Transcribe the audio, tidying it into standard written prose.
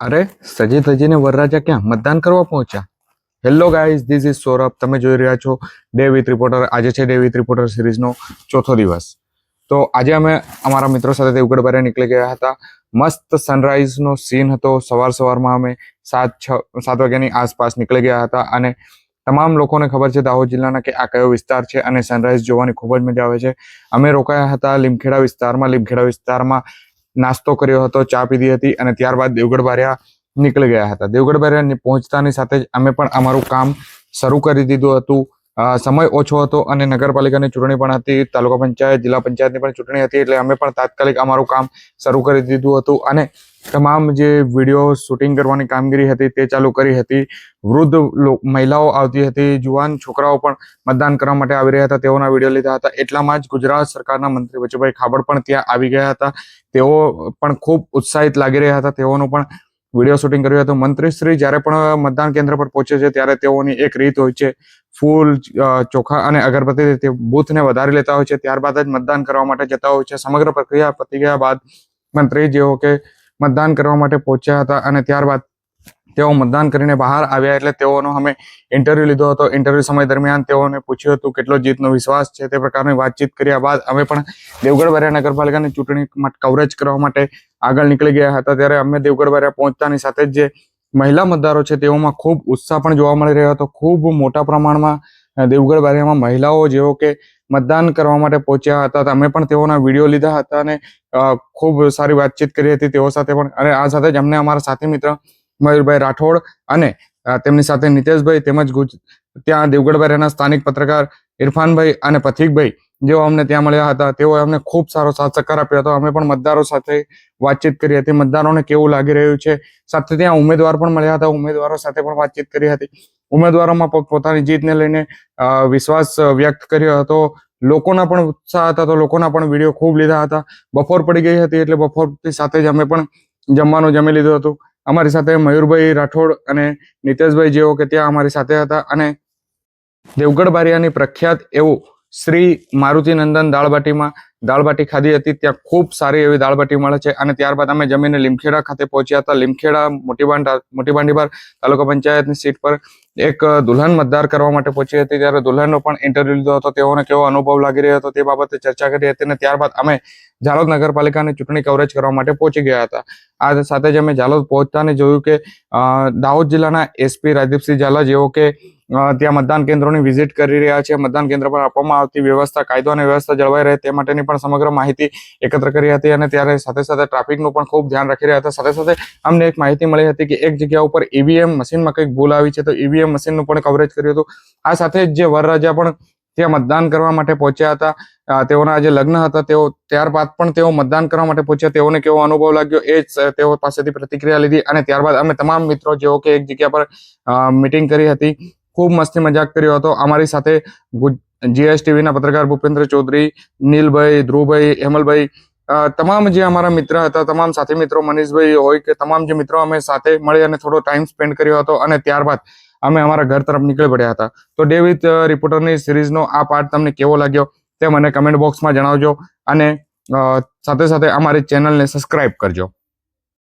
અરે સજી ધજીને વરરાજા ક્યાં મતદાન કરવા પહોંચ્યા? Hello guys, this is Saurabh. તમે જોઈ રહ્યા છો ડે વિથ રિપોર્ટર. આજે છે ડે વિથ રિપોર્ટર સિરીઝનો ચોથો દિવસ. તો આજે અમે અમારા મિત્રો સાથે દેવગઢ બારે નીકળી ગયા હતા. મસ્ત સનરાઈઝનો સીન હતો. સવારમાં અમે 7 વાગ્યાની આસપાસ નીકળી ગયા હતા અને તમામ લોકોને ખબર છે દાહોદ જિલ્લાના કે આ કયો વિસ્તાર છે અને સનરાઈઝ જોવાની ખૂબ જ મજા આવે છે. અમે રોકાયા હતા લીમખેડા વિસ્તારમાં નાસ્તો કર્યો હતો, ચા પીધી હતી અને ત્યારબાદ દેવગઢ બારિયા નીકળી ગયા હતા. દેવગઢ બારિયા પહોંચતાની સાથે જ અમે પણ અમારું કામ શરૂ કરી દીધું હતું. સમય ઓછો હતો અને નગરપાલિકાની ચૂંટણી પણ હતી, તાલુકા પંચાયત, જિલ્લા પંચાયતની પણ ચૂંટણી હતી, એટલે અમે પણ તાત્કાલિક અમારું કામ શરૂ કરી દીધું હતું અને તમામ જે વિડીયો શૂટિંગ કરવાની કામગીરી હતી તે ચાલુ કરી હતી. વૃદ્ધ મહિલાઓ આવતી હતી, જુવાન છોકરાઓ પણ મતદાન કરવા માટે આવી રહ્યા હતા, તેઓના વિડીયો લીધા હતા. એટલામાં જ ગુજરાત સરકારના મંત્રી બચુભાઈ ખાબડ પણ ત્યાં આવી ગયા હતા. તેઓ પણ ખૂબ ઉત્સાહિત લાગી રહ્યા હતા. તેઓનું પણ વિડીયો શૂટિંગ કર્યું હતું. મંત્રીશ્રી જ્યારે પણ મતદાન કેન્દ્ર પર પહોંચે છે ત્યારે તેઓની એક રીત હોય છે, ફૂલ, ચોખા અને અગરબત્તી તે બૂથને વધારી લેતા હોય છે, ત્યારબાદ જ મતદાન કરવા માટે જતા હોય છે. સમગ્ર પ્રક્રિયા પતી ગયા બાદ મંત્રી જેઓ કે મતદાન કરવા માટે પહોંચ્યા હતા અને ત્યારબાદ તેઓ મતદાન કરીને બહાર આવ્યા એટલે તેઓનો અમે ઇન્ટરવ્યુ લીધો હતો. ઇન્ટરવ્યુ સમય દરમિયાન તેઓને પૂછ્યું હતું કેટલો જીતનો વિશ્વાસ છે. તે પ્રકારની વાતચીત કર્યા બાદ અમે પણ દેવગઢ બારિયા નગરપાલિકાની ચૂંટણી કવરેજ કરવા માટે આગળ નીકળી ગયા હતા. ત્યારે અમે દેવગઢ બારિયા પહોંચતાની સાથે જ જે મહિલા મતદારો છે તેઓમાં ખૂબ ઉત્સાહ પણ જોવા મળી રહ્યો હતો. ખૂબ મોટા પ્રમાણમાં દેવગઢ બારિયામાં મહિલાઓ જેઓ કે મતદાન કરવા માટે પહોંચ્યા હતા. અમે પણ તેઓના વિડીયો લીધા હતા અને ખૂબ સારી વાતચીત કરી હતી તેઓ સાથે પણ. અને આ સાથે જ અમને અમારા સાથી મિત્ર મયુરભાઈ રાઠોડ અને તેમની સાથે નિતેશભાઈ તેમજ ત્યાં દેવગઢ બારિયાના સ્થાનિક પત્રકાર ઇરફાનભાઈ અને પથિકભાઈ જેઓ અમને ત્યાં મળ્યા હતા, તેઓએ અમને ખૂબ સારો સાથ સહકાર આપ્યો હતો. અમે પણ મતદારો સાથે વાતચીત કરી હતી, મતદારોને કેવું લાગી રહ્યું છે. સાથે ત્યાં ઉમેદવાર પણ મળ્યા હતા, ઉમેદવારો સાથે પણ વાતચીત કરી હતી. ઉમેદવારોમાં પોતાની જીતને લઈને વિશ્વાસ વ્યક્ત કર્યો હતો. લોકોના પણ ઉત્સાહ હતા તો લોકોના પણ વિડીયો ખૂબ લીધા હતા. બપોર પડી ગઈ હતી એટલે બપોરની સાથે જ અમે પણ જમવાનું જમી લીધું હતું. અમારી સાથે મયુરભાઈ રાઠોડ અને નિતેશભાઈ જેઓ કે ત્યાં અમારી સાથે હતા અને દેવગઢ બારિયાની પ્રખ્યાત એવું શ્રી મારુતિનંદન દાળબાટી ખાધી હતી. ત્યાં ખૂબ સારી એવી દાળબાટી મળે છે અને ત્યારબાદ અમે જમીને લીમખેડા ખાતે પહોંચ્યા હતા. લીમખેડા મોટી બાંડીબાર તાલુકા પંચાયતની સીટ પર એક દુલ્હન મતદાર કરવા માટે પહોંચી હતી. ત્યારે દુલ્હનનો પણ ઇન્ટરવ્યુ લીધો હતો. તેઓને કેવો અનુભવ લાગી રહ્યો હતો તે બાબતે ચર્ચા કરી હતી અને ત્યારબાદ અમે ઝાલોદ નગરપાલિકાની ચૂંટણી કવરેજ કરવા માટે પહોંચી ગયા હતા. આ સાથે જ અમે ઝાલોદ પહોંચતાને જોયું કે દાહોદ જિલ્લાના એસપી રાજદીપસિંહ ઝાલા જેઓ કે ત્યાં મતદાન કેન્દ્રોની વિઝિટ કરી રહ્યા છે. મતદાન કેન્દ્ર પર આપવામાં આવતી વ્યવસ્થા, કાયદો અને વ્યવસ્થા જળવાઈ રહે તે માટેની પણ સમગ્ર માહિતી એકત્ર કરી હતી અને ત્યારે સાથે સાથે ટ્રાફિકનું પણ ખૂબ ધ્યાન રાખી રહ્યા હતા. સાથે સાથે અમને એક માહિતી મળી હતી કે એક જગ્યા ઉપર ઈવીએમ મશીનમાં કંઈક ભૂલ આવી છે, તો ઈવીએમ મશીનનું પણ કવરેજ કર્યું હતું. આ સાથે જ જે વરરાજા પણ ત્યાં મતદાન કરવા માટે પહોંચ્યા હતા, તેઓના જે લગ્ન હતા, ત્યારબાદ પણ તેઓ મતદાન કરવા માટે પહોંચ્યા. તેઓને કેવો અનુભવ લાગ્યો એ જ તેઓ પાસેથી પ્રતિક્રિયા લીધી અને ત્યારબાદ અમે તમામ મિત્રો જેઓ કે એક જગ્યા પર મીટિંગ કરી હતી, ખૂબ મસ્તી મજાક કર્યો હતો. અમારી સાથે જીએસટીવીના પત્રકાર ભૂપેન્દ્ર ચૌધરી, નીલભાઈ, ધ્રુવભાઈ, હેમલભાઈ, તમામ જે અમારા મિત્ર હતા, તમામ સાથી મિત્રો, મનીષભાઈ હોય કે તમામ જે મિત્રો, અમે સાથે મળી અને થોડો ટાઈમ સ્પેન્ડ કર્યો હતો અને ત્યારબાદ અમે અમારા ઘર તરફ નીકળી પડ્યા હતા. તો ડે વિથ રિપોર્ટરની સિરીઝનો આ પાર્ટ તમને કેવો લાગ્યો તે મને કમેન્ટ બોક્સમાં જણાવજો અને સાથે સાથે અમારી ચેનલને સબસ્ક્રાઇબ કરજો.